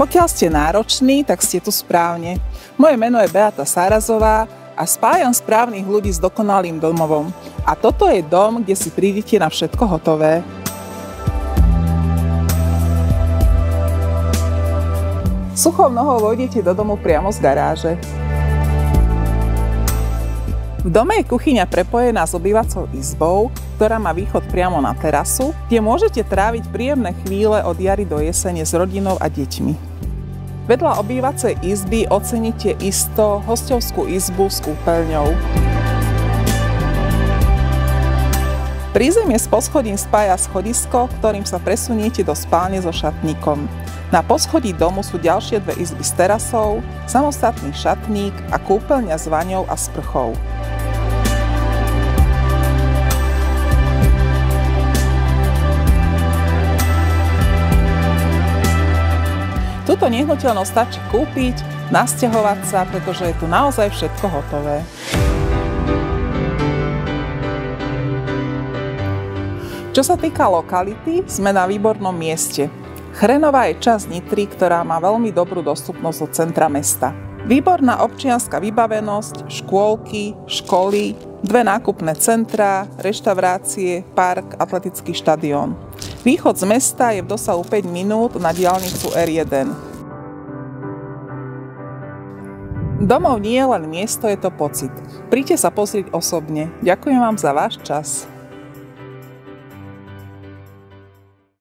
Pokiaľ ste nároční, tak ste tu správne. Moje meno je Beata Sárazová a spájam správnych ľudí s dokonalým domovom. A toto je dom, kde si prídete na všetko hotové. Suchou nohou vojdete do domu priamo z garáže. V dome je kuchyňa prepojená s obývacou izbou, ktorá má východ priamo na terasu, kde môžete tráviť príjemné chvíle od jary do jesene s rodinou a deťmi. Vedľa obývacej izby oceníte isto hosťovskú izbu s kúpeľňou. Prízemie s poschodím spája schodisko, ktorým sa presuniete do spálne so šatníkom. Na poschodí domu sú ďalšie dve izby s terasou, samostatný šatník a kúpeľňa s vaňou a sprchou. Túto nehnuteľnosť stačí kúpiť, nasťahovať sa, pretože je tu naozaj všetko hotové. Čo sa týka lokality, sme na výbornom mieste. Chrenová je časť Nitry, ktorá má veľmi dobrú dostupnosť od centra mesta. Výborná občianska vybavenosť, škôlky, školy, dve nákupné centrá, reštaurácie, park, atletický štadión. Východ z mesta je v dosahu 5 minút na diaľnicu R1. Domov nie je len miesto, je to pocit. Príďte sa pozrieť osobne. Ďakujem vám za váš čas.